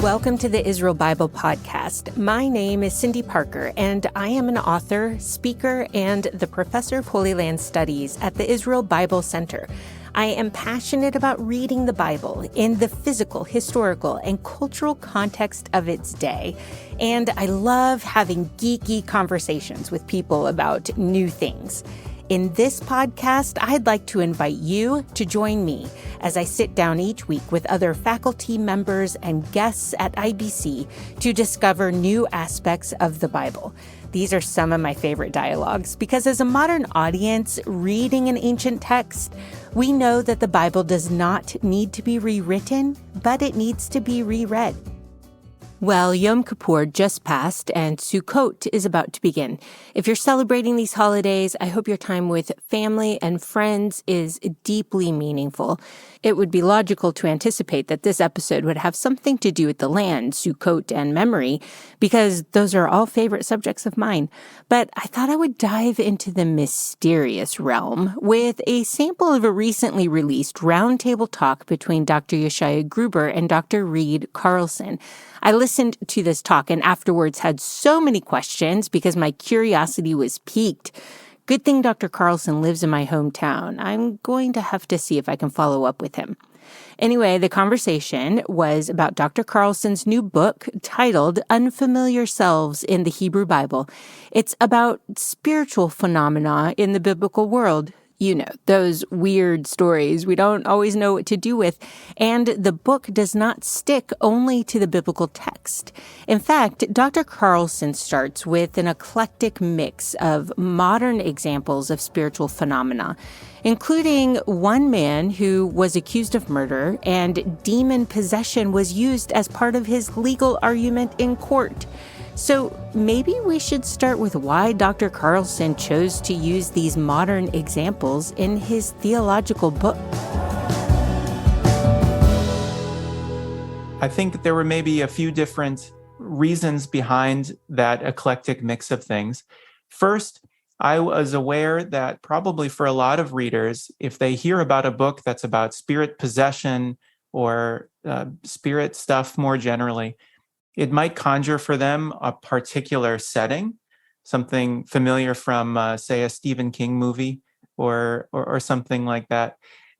Welcome to the Israel Bible Podcast. My name is Cindy Parker, and I am an author, speaker, and the professor of Holy Land Studies at the Israel Bible Center. I am passionate about reading the Bible in the physical, historical, and cultural context of its day. And I love having geeky conversations with people about new things. In this podcast, I'd like to invite you to join me as I sit down each week with other faculty members and guests at IBC to discover new aspects of the Bible. These are some of my favorite dialogues because as a modern audience reading an ancient text, we know that the Bible does not need to be rewritten, but it needs to be reread. Well, Yom Kippur just passed and Sukkot is about to begin. If you're celebrating these holidays, I hope your time with family and friends is deeply meaningful. It would be logical to anticipate that this episode would have something to do with the land, Sukkot, and memory, because those are all favorite subjects of mine. But I thought I would dive into the mysterious realm with a sample of a recently released roundtable talk between Dr. Yeshaya Gruber and Dr. Reed Carlson. I listened to this talk and afterwards had so many questions because my curiosity was piqued. Good thing Dr. Carlson lives in my hometown. I'm going to have to see if I can follow up with him. Anyway, the conversation was about Dr. Carlson's new book titled Unfamiliar Selves in the Hebrew Bible. It's about spiritual phenomena in the biblical world. You know, those weird stories we don't always know what to do with. And the book does not stick only to the biblical text. In fact, Dr. Carlson starts with an eclectic mix of modern examples of spiritual phenomena, including one man who was accused of murder and demon possession was used as part of his legal argument in court. So maybe we should start with why Dr. Carlson chose to use these modern examples in his theological book. I think there were maybe a few different reasons behind that eclectic mix of things. First, I was aware that probably for a lot of readers, if they hear about a book that's about spirit possession or spirit stuff more generally, it might conjure for them a particular setting, something familiar from, say, a Stephen King movie or something like that.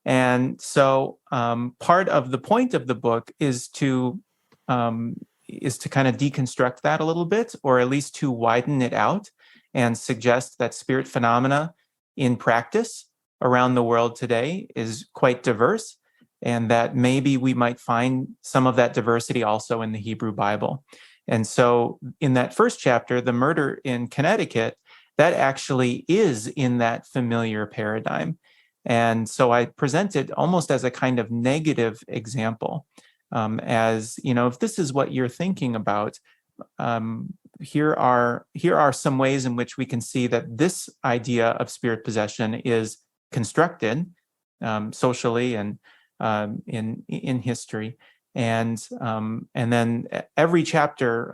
And so part of the point of the book is to kind of deconstruct that a little bit, or at least to widen it out and suggest that spirit phenomena in practice around the world today is quite diverse, and that maybe we might find some of that diversity also in the Hebrew Bible. And so in that first chapter, the murder in Connecticut, that actually is in that familiar paradigm. And so I present it almost as a kind of negative example, as, you know, if this is what you're thinking about, here are some ways in which we can see that this idea of spirit possession is constructed socially and in history, and then every chapter,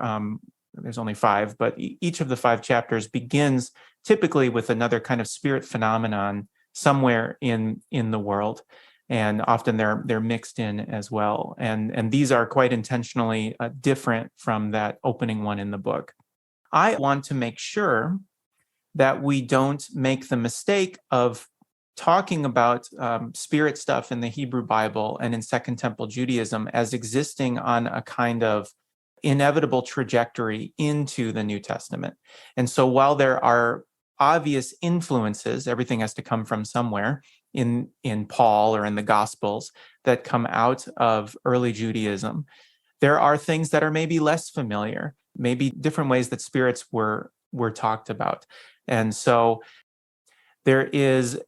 there's only 5, but each of the 5 chapters begins typically with another kind of spirit phenomenon somewhere in the world, and often they're mixed in as well, and these are quite intentionally different from that opening one in the book. I want to make sure that we don't make the mistake of talking about spirit stuff in the Hebrew Bible and in Second Temple Judaism as existing on a kind of inevitable trajectory into the New Testament. And so while there are obvious influences, everything has to come from somewhere in Paul or in the Gospels that come out of early Judaism, there are things that are maybe less familiar, maybe different ways that spirits were talked about. And so there is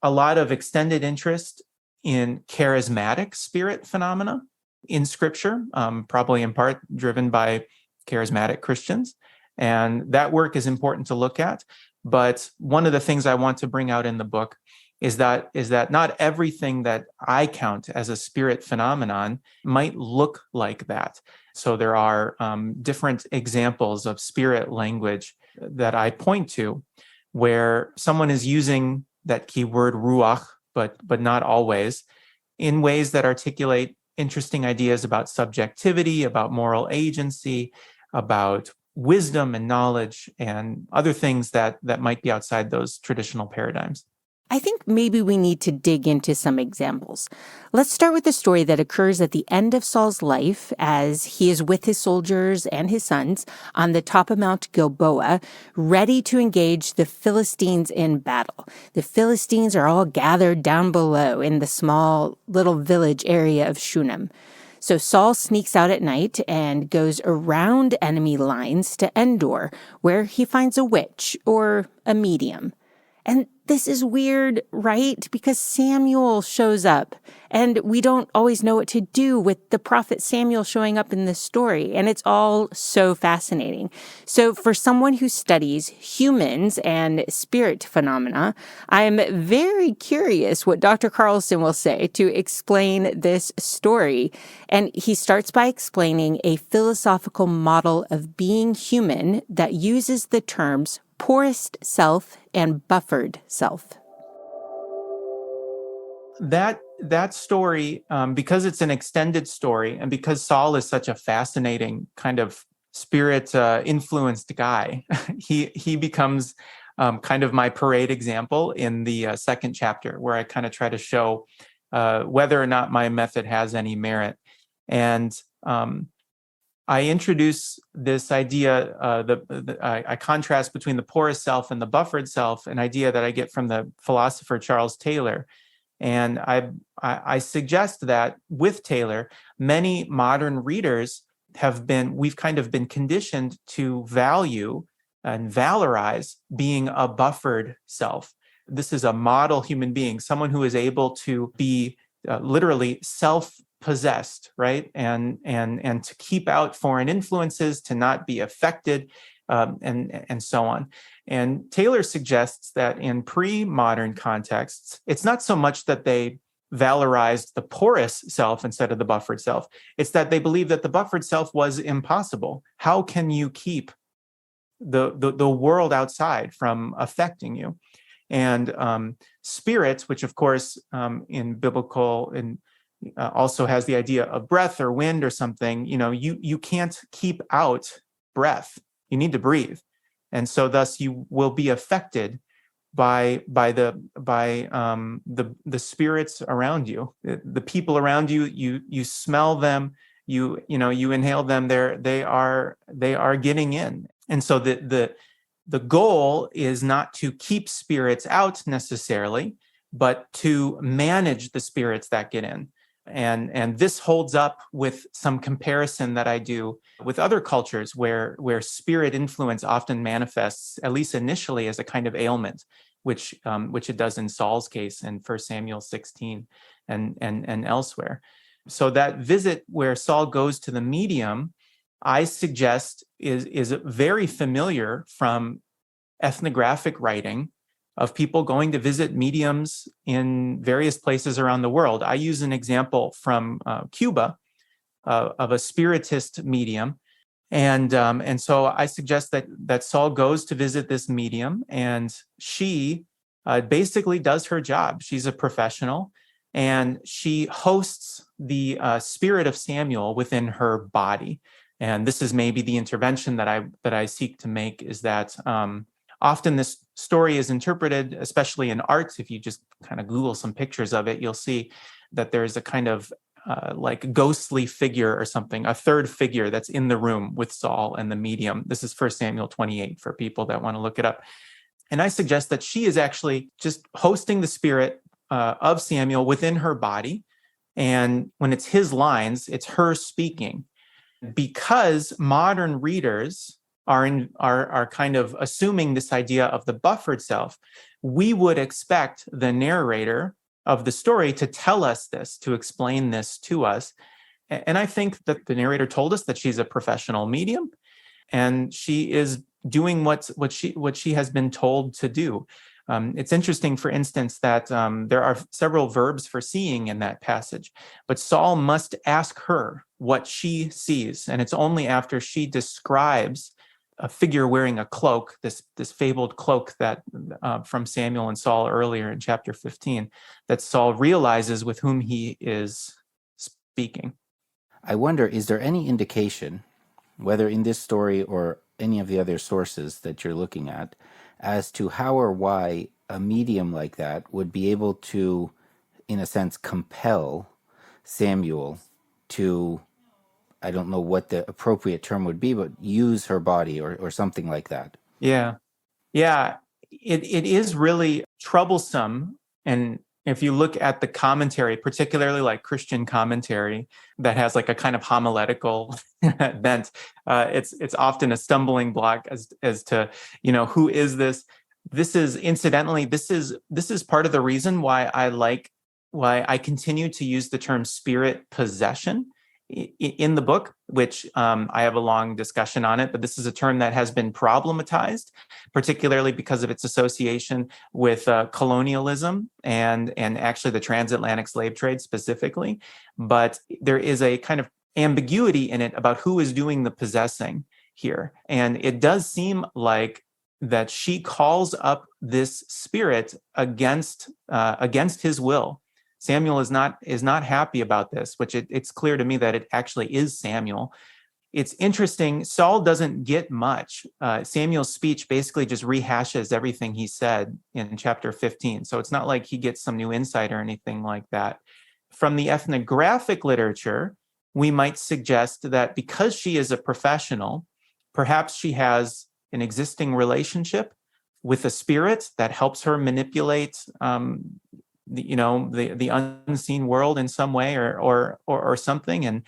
a lot of extended interest in charismatic spirit phenomena in Scripture, probably in part driven by charismatic Christians. And that work is important to look at. But one of the things I want to bring out in the book is that not everything that I count as a spirit phenomenon might look like that. So there are different examples of spirit language that I point to where someone is using that key word ruach, but not always, in ways that articulate interesting ideas about subjectivity, about moral agency, about wisdom and knowledge, and other things that might be outside those traditional paradigms. I think maybe we need to dig into some examples. Let's start with a story that occurs at the end of Saul's life as he is with his soldiers and his sons on the top of Mount Gilboa, ready to engage the Philistines in battle. The Philistines are all gathered down below in the small little village area of Shunem. So Saul sneaks out at night and goes around enemy lines to Endor, where he finds a witch or a medium. And this is weird, right? Because Samuel shows up, and we don't always know what to do with the prophet Samuel showing up in this story, and it's all so fascinating. So for someone who studies humans and spirit phenomena, I'm very curious what Dr. Carlson will say to explain this story. And he starts by explaining a philosophical model of being human that uses the terms poorest self and buffered self. That story, because it's an extended story, and because Saul is such a fascinating kind of spirit influenced guy, he becomes kind of my parade example in the second chapter, where I kind of try to show whether or not my method has any merit. And I introduce this idea, I contrast between the porous self and the buffered self, an idea that I get from the philosopher Charles Taylor. And I suggest that with Taylor, many modern readers we've kind of been conditioned to value and valorize being a buffered self. This is a model human being, someone who is able to be literally self-possessed, right? And to keep out foreign influences, to not be affected, and so on. And Taylor suggests that in pre-modern contexts, it's not so much that they valorized the porous self instead of the buffered self. It's that they believed that the buffered self was impossible. How can you keep the world outside from affecting you? And spirit, which of course in biblical and also has the idea of breath or wind or something, you can't keep out breath. You need to breathe. And so thus you will be affected by the spirits around you, the people around you. You smell them, you inhale them. They are getting in. And so the goal is not to keep spirits out necessarily, but to manage the spirits that get in. And this holds up with some comparison that I do with other cultures where spirit influence often manifests, at least initially, as a kind of ailment, which it does in Saul's case in 1 Samuel 16 and elsewhere. So that visit where Saul goes to the medium, I suggest is very familiar from ethnographic writing of people going to visit mediums in various places around the world. I use an example from Cuba of a spiritist medium. And so I suggest that Saul goes to visit this medium, and she basically does her job. She's a professional, and she hosts the spirit of Samuel within her body. And this is maybe the intervention that I seek to make, is that often this story is interpreted, especially in art. If you just kind of Google some pictures of it, you'll see that there's a kind of like ghostly figure or something, a third figure that's in the room with Saul and the medium. This is 1 Samuel 28 for people that want to look it up. And I suggest that she is actually just hosting the spirit of Samuel within her body. And when it's his lines, it's her speaking. Because modern readers are kind of assuming this idea of the buffered self, we would expect the narrator of the story to tell us this, to explain this to us. And I think that the narrator told us that she's a professional medium, and she is doing what she has been told to do. It's interesting, for instance, that there are several verbs for seeing in that passage, but Saul must ask her what she sees, and it's only after she describes a figure wearing a cloak, this fabled cloak that from Samuel and Saul earlier in chapter 15, that Saul realizes with whom he is speaking. I wonder, is there any indication, whether in this story or any of the other sources that you're looking at, as to how or why a medium like that would be able to, in a sense, compel Samuel to, I don't know what the appropriate term would be, but use her body or something like that? Yeah. Yeah. It is really troublesome. And if you look at the commentary, particularly like Christian commentary that has like a kind of homiletical bent, it's often a stumbling block as to, who is this? This is incidentally, this is part of the reason why I continue to use the term spirit possession in the book, which I have a long discussion on it, but this is a term that has been problematized, particularly because of its association with colonialism and actually the transatlantic slave trade specifically. But there is a kind of ambiguity in it about who is doing the possessing here. And it does seem like that she calls up this spirit against his will. Samuel is not happy about this, which it's clear to me that it actually is Samuel. It's interesting. Saul doesn't get much. Samuel's speech basically just rehashes everything he said in chapter 15. So it's not like he gets some new insight or anything like that. From the ethnographic literature, we might suggest that because she is a professional, perhaps she has an existing relationship with a spirit that helps her manipulate the unseen world in some way or something,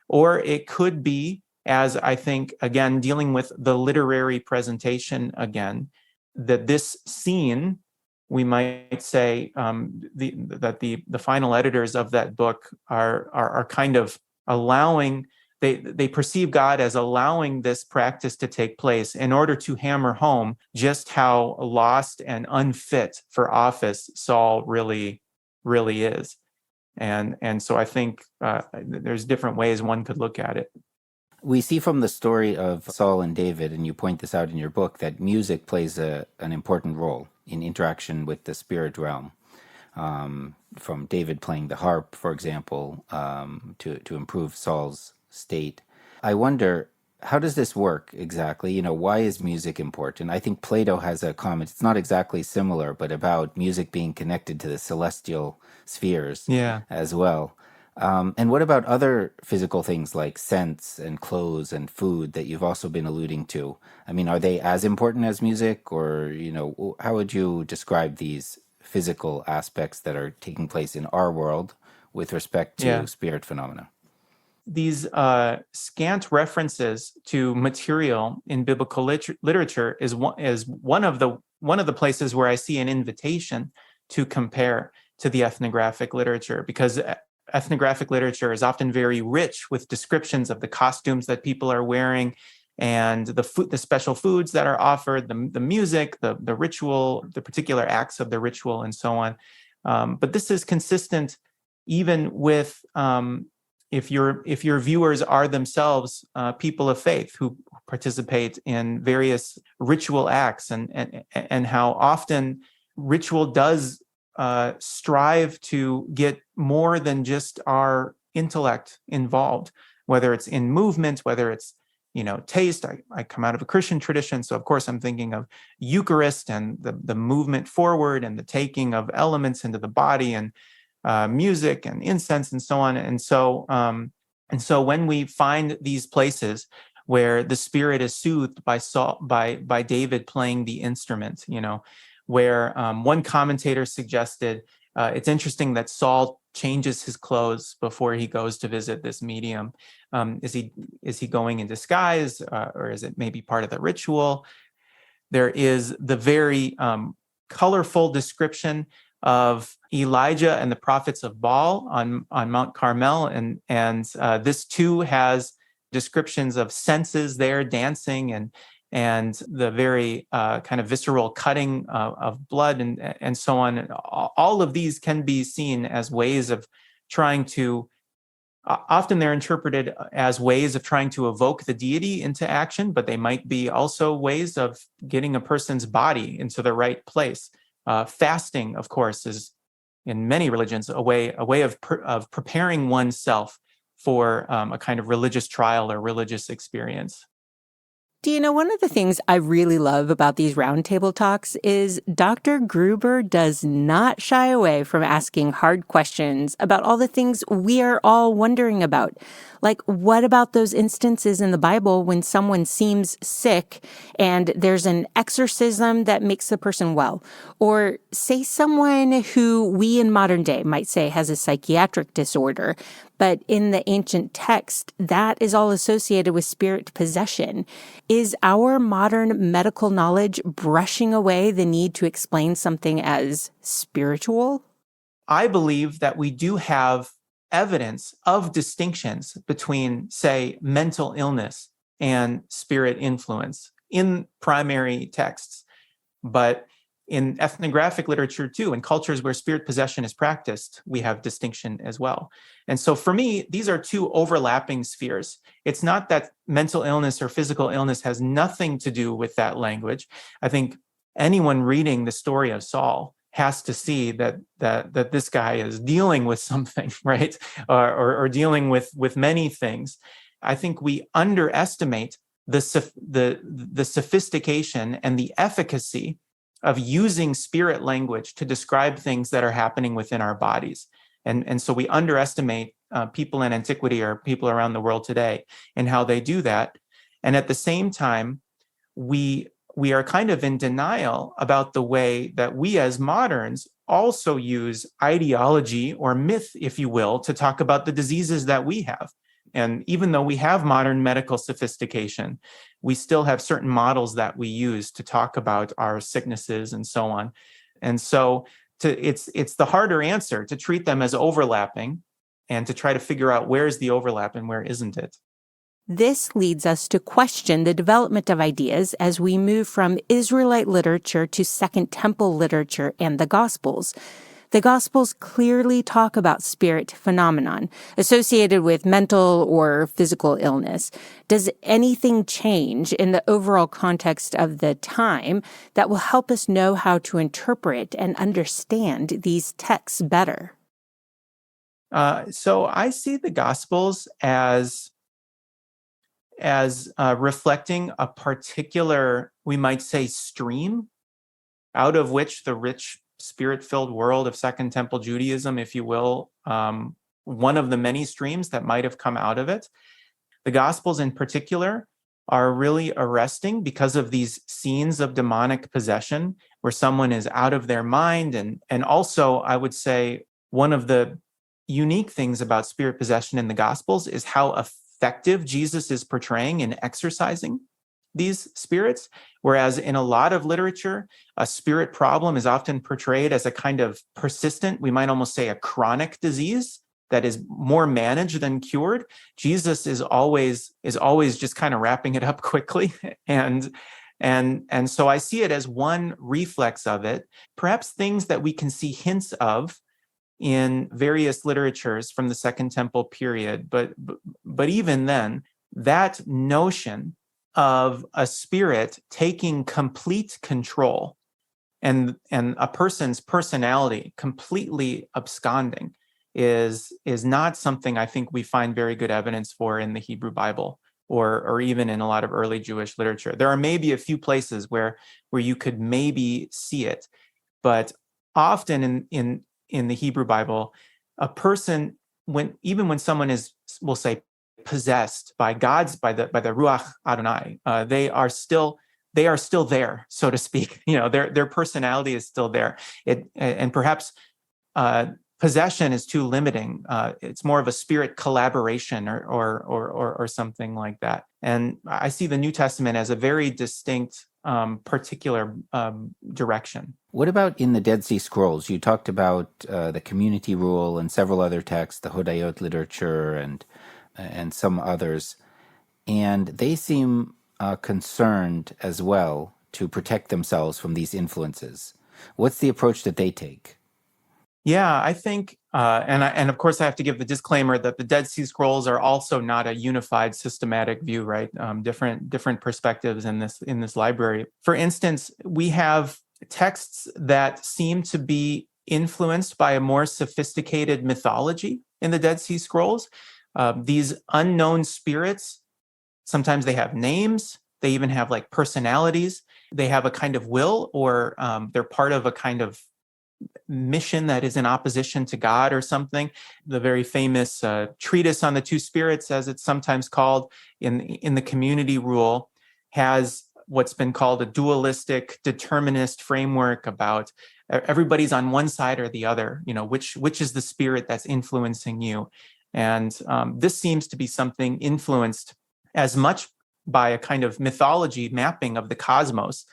or it could be, as I think, again, dealing with the literary presentation again, that this scene, we might say, that the final editors of that book are kind of allowing, they perceive God as allowing this practice to take place in order to hammer home just how lost and unfit for office Saul really is. And so I think there's different ways one could look at it. We see from the story of Saul and David, and you point this out in your book, that music plays an important role in interaction with the spirit realm. From David playing the harp, for example, to improve Saul's state. I wonder, how does this work exactly? Why is music important? I think Plato has a comment, it's not exactly similar, but about music being connected to the celestial spheres as well. And what about other physical things like scents and clothes and food that you've also been alluding to? I mean, are they as important as music, or, how would you describe these physical aspects that are taking place in our world with respect to spirit phenomena? These scant references to material in biblical literature is one of the places where I see an invitation to compare to the ethnographic literature, because ethnographic literature is often very rich with descriptions of the costumes that people are wearing and the special foods that are offered, the music, the ritual, the particular acts of the ritual, and so on. But this is consistent even with if your viewers are themselves people of faith who participate in various ritual acts, and how often ritual does strive to get more than just our intellect involved, whether it's in movement, whether it's taste. I come out of a Christian tradition, so of course I'm thinking of Eucharist and the movement forward and the taking of elements into the body, and music and incense and so on. And so when we find these places where the spirit is soothed by David playing the instrument, where one commentator suggested it's interesting that Saul changes his clothes before he goes to visit this medium. Is he going in disguise, or is it maybe part of the ritual? There is the very colorful description of Elijah and the prophets of Baal on Mount Carmel, and this too has descriptions of senses there, dancing and the very kind of visceral cutting of blood and so on. And all of these can be seen as ways of trying to. Often they're interpreted as ways of trying to evoke the deity into action, but they might be also ways of getting a person's body into the right place. Fasting, of course, is in many religions a way of preparing oneself for a kind of religious trial or religious experience. Do you know, one of the things I really love about these roundtable talks is Dr. Gruber does not shy away from asking hard questions about all the things we are all wondering about. Like, what about those instances in the Bible when someone seems sick and there's an exorcism that makes the person well? Or say someone who we in modern day might say has a psychiatric disorder, but in the ancient text, that is all associated with spirit possession. Is our modern medical knowledge brushing away the need to explain something as spiritual? I believe that we do have evidence of distinctions between, say, mental illness and spirit influence in primary texts. But in ethnographic literature too, in cultures where spirit possession is practiced, we have distinction as well. And so for me, these are two overlapping spheres. It's not that mental illness or physical illness has nothing to do with that language. I think anyone reading the story of Saul has to see that this guy is dealing with something, right? Or dealing with many things. I think we underestimate the sophistication and the efficacy of using spirit language to describe things that are happening within our bodies. And so we underestimate people in antiquity or people around the world today and how they do that. And at the same time, we are kind of in denial about the way that we as moderns also use ideology or myth, if you will, to talk about the diseases that we have. And even though we have modern medical sophistication, we still have certain models that we use to talk about our sicknesses and so on. And so it's the harder answer to treat them as overlapping and to try to figure out where's the overlap and where isn't it. This leads us to question the development of ideas as we move from Israelite literature to Second Temple literature and the Gospels. The Gospels clearly talk about spirit phenomenon associated with mental or physical illness. Does anything change in the overall context of the time that will help us know how to interpret and understand these texts better? So I see the Gospels as reflecting a particular, we might say, stream out of which the rich spirit-filled world of Second Temple Judaism, if you will, one of the many streams that might have come out of it. The Gospels in particular are really arresting because of these scenes of demonic possession where someone is out of their mind. And also, I would say, one of the unique things about spirit possession in the Gospels is how effective Jesus is portraying in exorcising these spirits, whereas in a lot of literature, a spirit problem is often portrayed as a kind of persistent, we might almost say a chronic disease that is more managed than cured. Jesus is always just kind of wrapping it up quickly. And so I see it as one reflex of it, perhaps things that we can see hints of in various literatures from the Second Temple period. But even then, that notion of a spirit taking complete control and a person's personality completely absconding is not something I think we find very good evidence for in the Hebrew Bible or even in a lot of early Jewish literature. There are maybe a few places where you could maybe see it, but often in the Hebrew Bible, a person, when someone is, we'll say, possessed by the Ruach Adonai, they are still there, so to speak. Their personality is still there. And perhaps possession is too limiting. It's more of a spirit collaboration or something like that. And I see the New Testament as a very distinct particular direction. What about in the Dead Sea Scrolls? You talked about the community rule and several other texts, the Hodayot literature and some others, and they seem concerned as well to protect themselves from these influences. What's the approach that they take? Yeah, I think, and of course I have to give the disclaimer that the Dead Sea Scrolls are also not a unified systematic view, right? Different perspectives in this library. For instance, we have texts that seem to be influenced by a more sophisticated mythology in the Dead Sea Scrolls. These unknown spirits, sometimes they have names. They even have like personalities. They have a kind of will, or they're part of a kind of mission that is in opposition to God or something. The very famous treatise on the two spirits, as it's sometimes called in the community rule, has what's been called a dualistic determinist framework about everybody's on one side or the other. Which is the spirit that's influencing you, and this seems to be something influenced as much by a kind of mythology mapping of the cosmos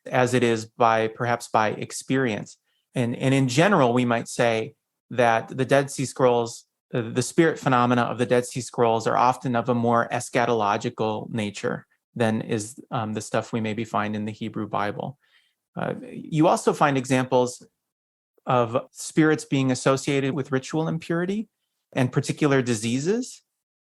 as it is perhaps by experience. And in general, we might say that the Dead Sea Scrolls, the spirit phenomena of the Dead Sea Scrolls are often of a more eschatological nature than is the stuff we maybe find in the Hebrew Bible. You also find examples of spirits being associated with ritual impurity and particular diseases.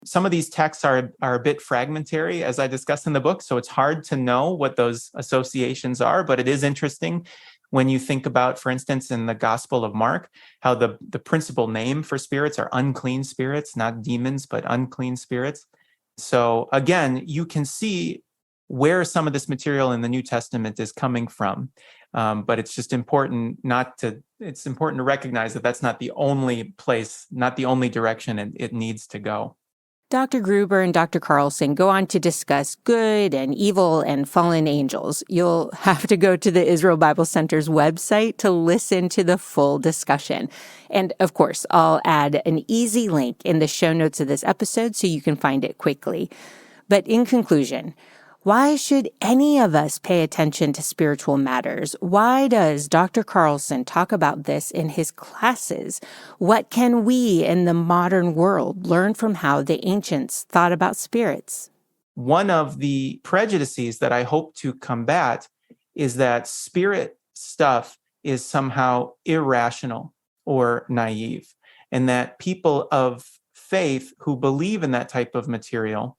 Some of these texts are a bit fragmentary, as I discuss in the book, so it's hard to know what those associations are, but it is interesting when you think about, for instance, in the Gospel of Mark, how the principal name for spirits are unclean spirits, not demons, but unclean spirits. So again, you can see where some of this material in the New Testament is coming from. But it's just important it's important to recognize that that's not the only place, not the only direction it needs to go. Dr. Gruber and Dr. Carlson go on to discuss good and evil and fallen angels. You'll have to go to the Israel Bible Center's website to listen to the full discussion. And of course, I'll add an easy link in the show notes of this episode so you can find it quickly. But in conclusion, why should any of us pay attention to spiritual matters? Why does Dr. Carlson talk about this in his classes? What can we in the modern world learn from how the ancients thought about spirits? One of the prejudices that I hope to combat is that spirit stuff is somehow irrational or naive, and that people of faith who believe in that type of material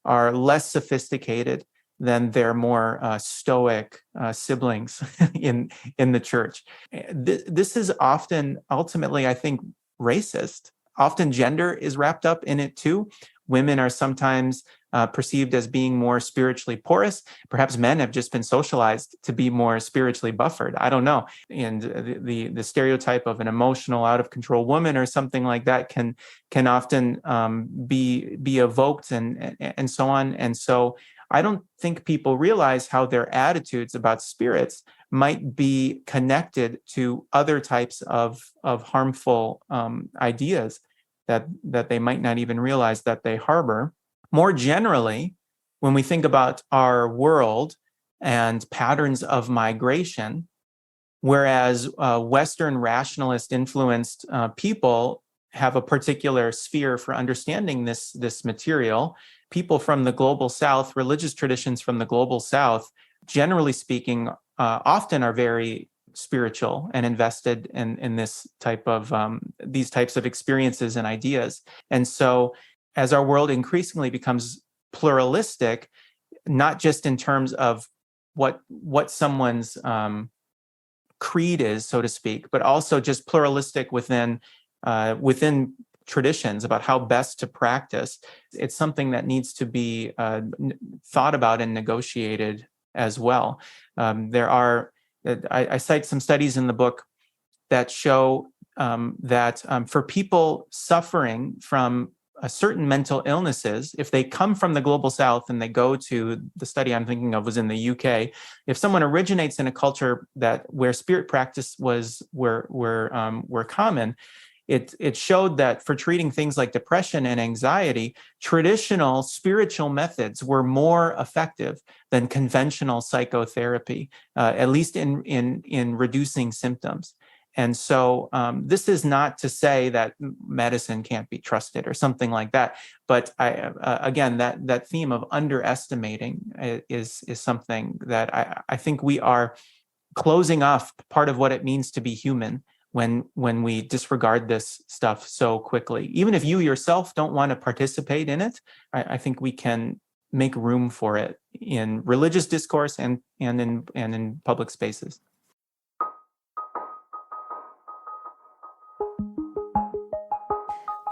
are less sophisticated than their more stoic siblings in the church. This is often, ultimately, I think, racist. Often gender is wrapped up in it too. Women are sometimes perceived as being more spiritually porous. Perhaps men have just been socialized to be more spiritually buffered. I don't know. And the stereotype of an emotional, out of control woman or something like that can often be evoked and so on. And so I don't think people realize how their attitudes about spirits might be connected to other types of harmful ideas that they might not even realize that they harbor. More generally, when we think about our world and patterns of migration, whereas Western rationalist influenced people have a particular sphere for understanding this material, people from the global South, religious traditions from the global South, generally speaking, often are very spiritual and invested in this type of these types of experiences and ideas. And so as our world increasingly becomes pluralistic, not just in terms of what someone's creed is, so to speak, but also just pluralistic within traditions about how best to practice, it's something that needs to be thought about and negotiated as well. I cite some studies in the book that show that for people suffering from certain mental illnesses, if they come from the global South and they go to the study I'm thinking of was in the UK, if someone originates in a culture where spirit practice were common, it showed that for treating things like depression and anxiety, traditional spiritual methods were more effective than conventional psychotherapy, at least in reducing symptoms. And so this is not to say that medicine can't be trusted or something like that. But again, that theme of underestimating is something that I think we are closing off part of what it means to be human when we disregard this stuff so quickly. Even if you yourself don't want to participate in it, I think we can make room for it in religious discourse and in public spaces.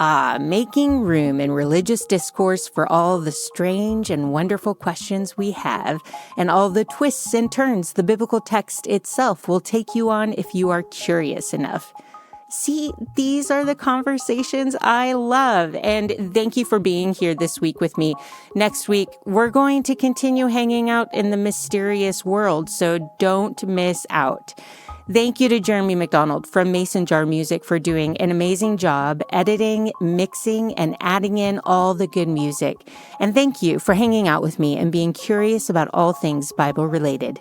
Making room in religious discourse for all the strange and wonderful questions we have, and all the twists and turns the biblical text itself will take you on if you are curious enough. See, these are the conversations I love, and thank you for being here this week with me. Next week, we're going to continue hanging out in the mysterious world, so don't miss out. Thank you to Jeremy McDonald from Mason Jar Music for doing an amazing job editing, mixing, and adding in all the good music. And thank you for hanging out with me and being curious about all things Bible related.